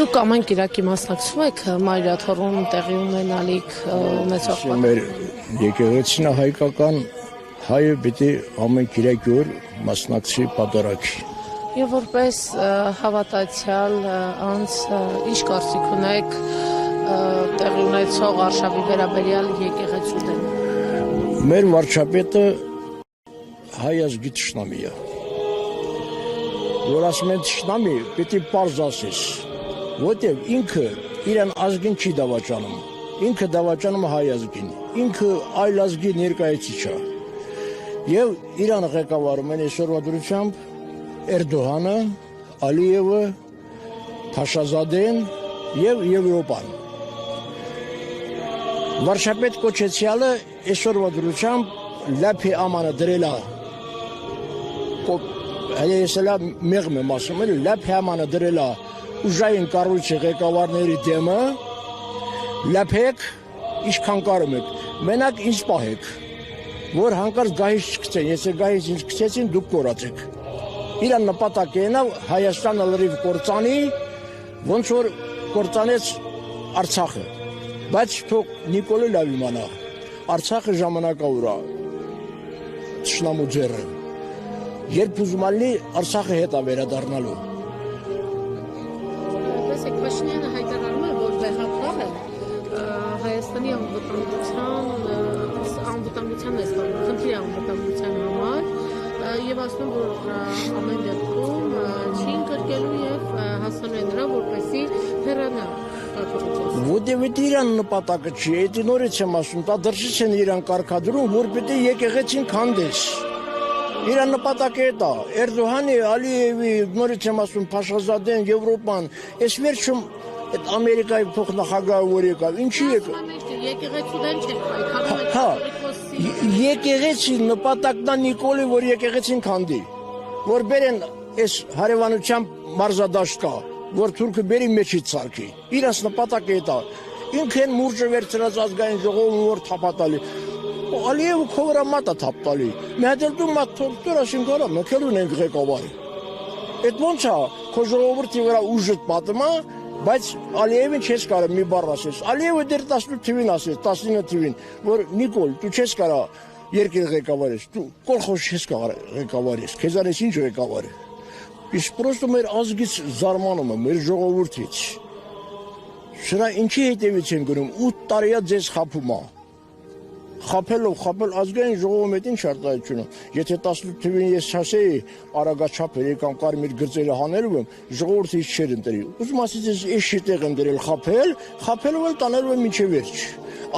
Դուք ամեն կիրակի մասնակցում եք մայրաթոռում տեղի ունենալիք ունեցող Մեր եկեղեցին հայկական հայը պիտի ամեն կիրակի օր մասնակցի պատարագի։ Եվ որպես հավատացյալ անձ ինչ կարծիք ունեք տեղի ունեցող արշավի վերաբերյալ եկեղեցու դեմ։ Մեր վարչապետը հայ ազգի թշնամի է։ Որ ասում են թշնամի, պիտի պարզ ասես, որտեղ ինքը իրան ազգին չի դավաճանում, ինքը դավաճանում հայ ազգին, ինքը այլ ազգի ներկայացիչ է։ Եվ իրան ղեկավարում են այսօրվա դրությամբ Էրդողանը, Ալիևը, Փաշազադեն եւ Եվրոպան։ Վարշապետ կոչեցյալը այսօրվա դրությամբ լափի ամանը դրել է։ Այսօրվա մեղմ եմ ասում, լափի ամանը դրել է ուժային կառույցի ղեկավարների դեմը, լափեք, ինչքան կարում եք, մենակ ինձ պահեք, որ հանկարծ գահից չգցեն, եթե գահից ինձ գցեցին, դուք կորացեք։ Իրան նպատակն է Հայաստանը լրիվ կործանի, ոնց որ կործանեց Արցախը, բայց թող Նիկոլը լավ իմանա, Արցախը ժամանակավոր է, թշնամու ձեռը, երբ ուզում ալնի Արցախը հետ է վերադառնալու։ Տեսեք, Փաշինյանը հայտարարում է, որ վեհապահը Հայաստանի անվտանգության խնդրի անվտանգության համար եւ ասում որ ամեն դեպքում չի ընկրկելու եւ հասնում է նրա որպեսի հեռանա կաթողիկոսից։ Որտեղ իրան նպատակը չի, դա նորից եմ ասում, դա դրսից են իրան կարգադրում, որ պիտի եկեղեցին քանդես։ Իրան նպատակը դա Էրդողանի, Ալիևի, նորից եմ ասում, Փաշազադեն, Եվրոպան, այս վերջում այդ Ամերիկայի փոխնախագահը որ եկավ, ինչի եկավ։ Եկեղեցուդեն չեք պայքարում կաթողիկոսի։ Եկեղեցի նպատակն է Նիկոլի, որ եկեղեցին քանդի, որ բերեն այս հարևանությամբ մարզադաշտ կա, որ թուրքը բերի մեջից ցարքի։ Իրանց նպատակը դա։ Ինքն մուրճը վերցրած ազգային ժողովում որ թափատալի։ Ալիևը քովրամատա թափտալի։ Մեհդելդու մատ թորտոր ասին գորա մեկելուն են ղեկավարի։ Այդ ոնց է, քո ժողովրդի վրա ուժը պատմա, բայց Ալիևին չես կարող մի բառ ասես։ Ալիևը դեռ 18 թվին ասես, 19 թվին, որ Նիկոլ, դու չես կարող երկիր ղեկավարես, դու կոլխոզ չես կարող ղեկավարես, քեզանից ինչ ղեկավար է։ Իսկ պրոստը մեր ազգից զարմանում է, մեր ժողովրդից։ Սրա ինչի հետևից են գնում, 8 տարի է ձեզ խափում է։ Խափել ազգային ժողովում հետ ինչ արտահայտություն։ Եթե 18 թվին ես չասեի արագաչափ եկամ կարմիր գծերը հանելու եմ, ժողովուրդը ինչ չէր ընտրի։ Ուզում ասից ես էշի տեղ եմ դրել խափելով էլ տանելու եմ մինչև վերջ։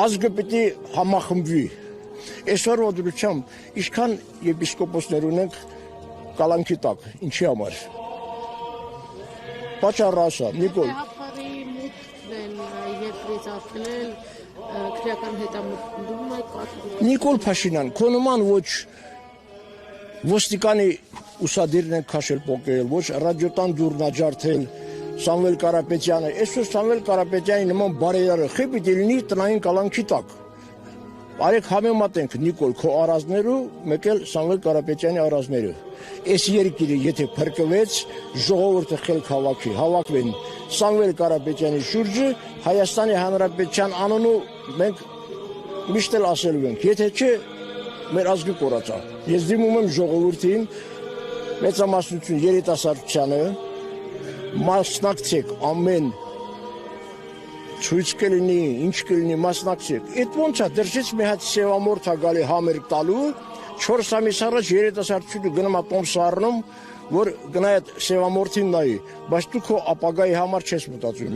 Ազգը պիտի համախմբվի։ Այսօրվա դրությամբ ինչքան եպիսկոպոսներ ունենք կալանքի տակ, ինչի համար։ Պատճառը ասա, Նիկոլ։ Վեհապահի մուտքն են երկրից արտել քրեական հետամուտում է կաթողիկոսի։ Նիկոլ Փաշինյան, քո նման ոչ ոստիկանի ուսադիրն են քաշել պոկել, ոչ ռադիոտան դուրն աջարդել, Սամվել Կարապետյանը, այսօր Սամվել Կարապետյանի նման բարերարը խի պիտի լինի տնային կալանքի տակ։ Արեք համեմատենք Նիկոլ քո արազներու, մեկ էլ Սամվել Կարապետյանի արազները։ Այս երկիրը եթե փրկվեց, ժողովուրդը խելք հավաքվեն Սամվել Կարապետյանի շուրջը, Հայաստանի Հանրապետության անունը մենք միշտ էլ ասելու ենք, եթե չէ մեր ազգը կորացա։ Ես դիմում եմ ժողովրդին, մեծամասնություն երիտասարդությանը, մասնակցեք ամեն ցույց կլինի, ինչ կլինի, մասնակցեք։ Այդ ոնց է, դրսից մի հատ սևամորթ է գալի համերգ տալու, 4 ամիս առաջ երիտասարդությունը գնում է տոմս առնում, որ գնա այդ սևամորթին նայի, բայց դու քո ապագայի համար չես մտածում։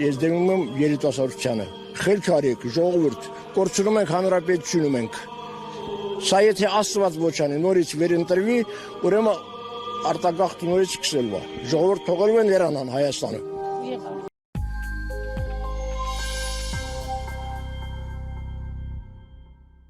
Ես դիմում եմ երիտասարդությանը։ Խելք արեք, ժողովուրդ, կորցնում ենք հանրապետությունը մենք։ Սա եթե Աստված ոչ անի, նորից վերընտրվի, ուրեմն արտագաղթ նորից սկսելու է։ Ժողովուրդ թողելու են հեռանան Հայաստանը։